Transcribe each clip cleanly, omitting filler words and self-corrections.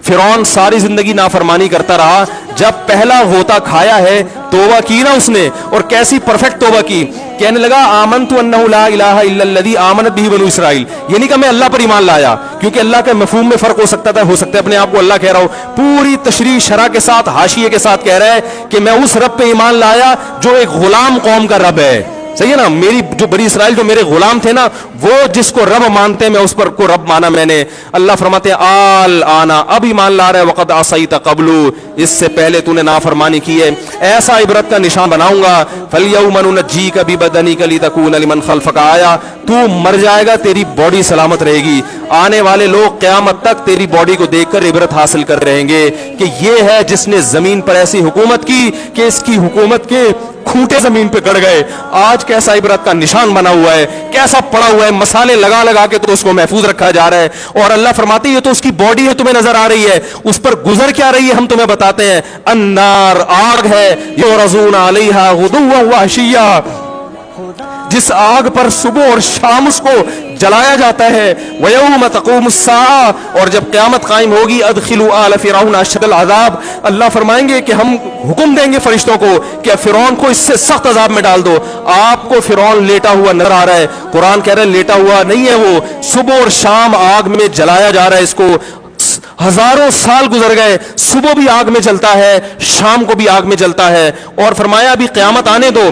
فرعون ساری زندگی نافرمانی کرتا رہا, جب پہلا غوطہ کھایا ہے توبہ کی نا اس نے, اور کیسی پرفیکٹ توبہ کی, کہنے لگا آمنت انہ لا الہ الا الذی آمنت بہ بنو اسرائیل, یہ نہیں کہ میں اللہ پر ایمان لایا, کیونکہ اللہ کے مفہوم میں فرق ہو سکتا ہے اپنے آپ کو اللہ کہہ رہا ہو, پوری تشریح شرح کے ساتھ حاشیے کے ساتھ کہہ رہا ہے کہ میں اس رب پہ ایمان لایا جو ایک غلام قوم کا رب ہے. صحیح ہے نا, میری جو بنی اسرائیل جو میرے غلام تھے نا, وہ جس کو رب مانتے ہیں میں اس پر کو رب مانا میں نے. اللہ فرماتے ہیں آل آنا, اب ایمان لا رہا ہے, وقد عصیت قبل, اس سے پہلے تو نے نافرمانی کی ہے, ایسا عبرت کا نشان بناؤں گا. فالیوم ننجیک ببدنک لتکون لمن خلفک آیا, تو مر جائے گا تیری باڈی سلامت رہے گی, آنے والے لوگ قیامت تک تیری باڈی کو دیکھ کر عبرت حاصل کر رہیں گے کہ یہ ہے جس نے زمین پر ایسی حکومت کی کہ اس کی حکومت کے کھوٹے زمین پہ گڑ گئے. آج کیسا عبرت کا نشان بنا ہوا ہے, کیسا پڑا ہوا ہے, مسالے لگا لگا کے تو اس کو محفوظ رکھا جا رہا ہے. اور اللہ فرماتے ہیں یہ تو اس کی باڈی ہے, تمہیں نظر آ رہی ہے, اس پر گزر کیا رہی ہے ہم تمہیں بتاتے ہیں. النار, آگ ہے, یعرضون علیہا غدوا وعشیا, جس آگ پر صبح اور شام اس کو جلایا جاتا ہے. وَيَوْمَ تَقُومُ السَّاعَةُ, اور جب قیامت قائم ہوگی, أَدْخِلُوا آلَ فِرْعَوْنَ أَشَدَّ الْعَذَابِ, اللہ فرمائیں گے کہ ہم حکم دیں گے فرشتوں کو کہ فرعون کو اس سے سخت عذاب میں ڈال دو. آپ کو فرعون لیٹا ہوا نظر آ رہا ہے, قرآن کہہ رہا ہے لیٹا ہوا نہیں ہے, وہ صبح اور شام آگ میں جلایا جا رہا ہے اس کو. ہزاروں سال گزر گئے, صبح بھی آگ میں جلتا ہے, شام کو بھی آگ میں جلتا ہے. اور فرمایا ابھی قیامت آنے دو,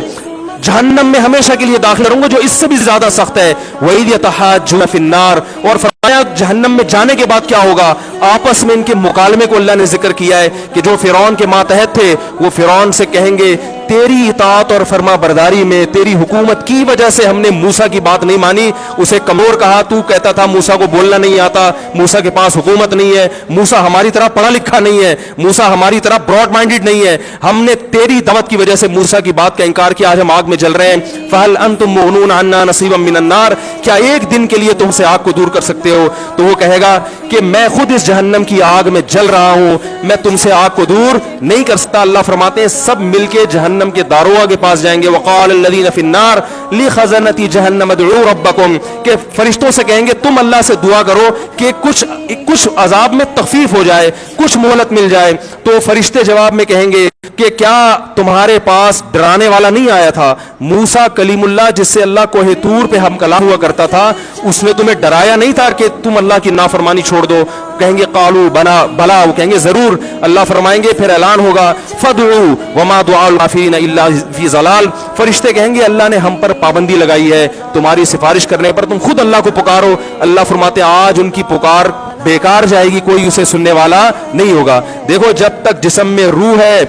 جہنم میں ہمیشہ کے لیے داخل کروں گا جو اس سے بھی زیادہ سخت ہے. وَإِذْ يَتَحَاجُّونَ فِي النَّارِ, اور فرمایا جہنم میں جانے کے بعد کیا ہوگا, آپس میں ان کے مکالمے کو اللہ نے ذکر کیا ہے کہ جو فرعون کے ماتحت تھے وہ فرعون سے کہیں گے تیری اطاعت اور فرما برداری میں, تیری حکومت کی وجہ سے ہم نے موسیٰ کی بات نہیں مانی, اسے کمزور کہا, تو کہتا تھا موسیٰ کو بولنا نہیں آتا, موسیٰ کے پاس حکومت نہیں ہے, موسیٰ ہماری طرح پڑھا لکھا نہیں ہے, موسیٰ ہماری طرح براڈ مائنڈڈ نہیں ہے, ہم نے تیری دعوت کی وجہ سے موسیٰ کی بات کا انکار کیا, آج ہم آگ میں جل رہے ہیں. فَهَلْ أَنْتُمْ مُغْنُونَ عَنَّا نَصِيبًا مِّنَ النَّارِ, کیا ایک دن کے لیے تم سے آگ کو دور کر سکتے ہو. تو وہ کہے گا کہ میں خود اس جہنم کی آگ میں جل رہا ہوں, میں تم سے آگ کو دور نہیں کر سکتا. اللہ فرماتے ہیں سب مل کے جہنم کے داروغ کے پاس جائیں گے. وقال الذین فی النار لخزنۃ جہنم ادعوا ربکم, کہ فرشتوں سے کہیں گے تم اللہ سے دعا کرو کہ کچھ عذاب میں تخفیف ہو جائے, کچھ مہلت مل جائے. تو فرشتے جواب میں کہیں گے کہ کیا تمہارے پاس ڈرانے والا نہیں آیا تھا, موسیٰ کلیم اللہ جس سے اللہ کوہ طور پہ ہم کلام ہوا کرتا تھا, اس نے تمہیں ڈرایا نہیں تھا کہ تم اللہ کی نافرمانی چھوڑ دو. کہیں گے قالوا بلا, وہ کہیں گے ضرور. اللہ فرمائیں گے پھر اعلان ہوگا فادعوا وما دعاء الکافرین الا فی ضلال, فرشتے کہیں گے اللہ نے ہم پر پابندی لگائی ہے تمہاری سفارش کرنے پر, تم خود اللہ کو پکارو. اللہ فرماتے آج ان کی پکار بیکار جائے گی, کوئی اسے سننے والا نہیں ہوگا. دیکھو جب تک جسم میں روح ہے,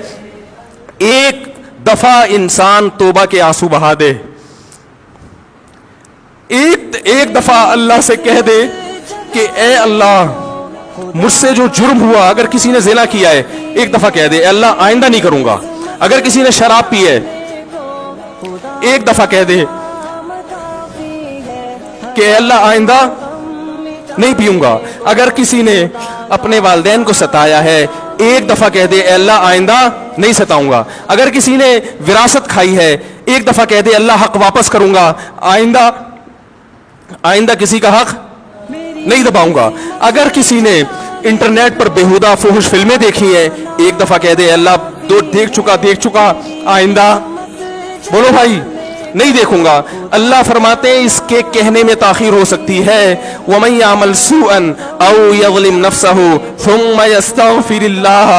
ایک دفعہ انسان توبہ کے آنسو بہا دے, ایک دفعہ اللہ سے کہہ دے کہ اے اللہ مجھ سے جو جرم ہوا, اگر کسی نے زنا کیا ہے ایک دفعہ کہہ دے اے اللہ آئندہ نہیں کروں گا. اگر کسی نے شراب پی ہے ایک دفعہ کہہ دے کہ اے اللہ آئندہ نہیں پیوں گا. اگر کسی نے اپنے والدین کو ستایا ہے ایک دفعہ کہہ دے اے اللہ آئندہ نہیں ستاؤں گا. اگر کسی نے وراثت کھائی ہے ایک دفعہ کہہ دے اللہ حق واپس کروں گا, آئندہ کسی کا حق نہیں دباؤں گا. اگر کسی نے انٹرنیٹ پر بیہودہ فحش فلمیں دیکھی ہیں ایک دفعہ کہہ دے اللہ دیکھ چکا آئندہ بولو بھائی نہیں دیکھوں گا. اللہ فرماتے ہیں اس کے کہنے میں تاخیر ہو سکتی ہے. وَمَن يَعْمَلْ سُوءًا أَوْ يَظْلِمْ نَفْسَهُ ثُمَّ يَسْتَغْفِرِ اللَّهَ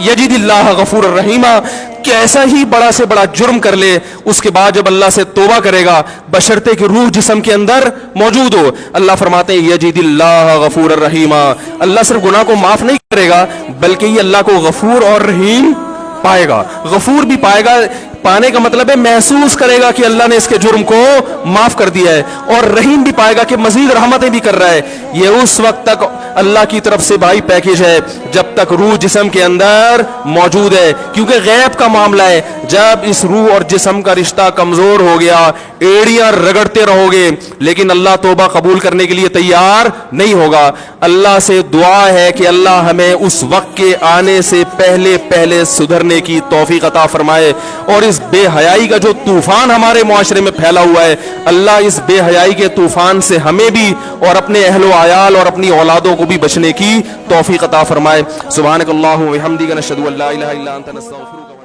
يَجِدِ اللَّهَ غَفُورًا رَحِيمًا, کیسا ہی بڑا سے بڑا جرم کر لے اس کے بعد جب اللہ سے توبہ کرے گا بشرطے کہ روح جسم کے اندر موجود ہو, اللہ فرماتے ہیں یجد اللہ غفور الرحیم, اللہ صرف گناہ کو معاف نہیں کرے گا بلکہ یہ اللہ کو غفور اور رحیم پائے گا. غفور بھی پائے گا, پانے کا مطلب ہے محسوس کرے گا کہ اللہ نے اس کے جرم کو معاف کر دیا ہے, اور رحیم بھی پائے گا کہ مزید رحمتیں بھی کر رہا ہے. یہ اس وقت تک اللہ کی طرف سے بھائی پیکیج ہے جب تک روح جسم کے اندر موجود ہے, کیونکہ غیب کا معاملہ ہے. جب اس روح اور جسم کا رشتہ کمزور ہو گیا ایڑیاں رگڑتے رہو گے لیکن اللہ توبہ قبول کرنے کے لیے تیار نہیں ہوگا. اللہ سے دعا ہے کہ اللہ ہمیں اس وقت کے آنے سے پہلے سدھرنے کی توفیق عطا فرمائے, اور اس بے حیائی کا جو طوفان ہمارے معاشرے میں پھیلا ہوا ہے اللہ اس بے حیائی کے طوفان سے ہمیں بھی اور اپنے اہل و عیال اور اپنی اولادوں کو بھی بچنے کی توفیق عطا فرمائے. سبحانک اللہم و بحمدک نشہد ان لا الہ الا انت نستغفرک.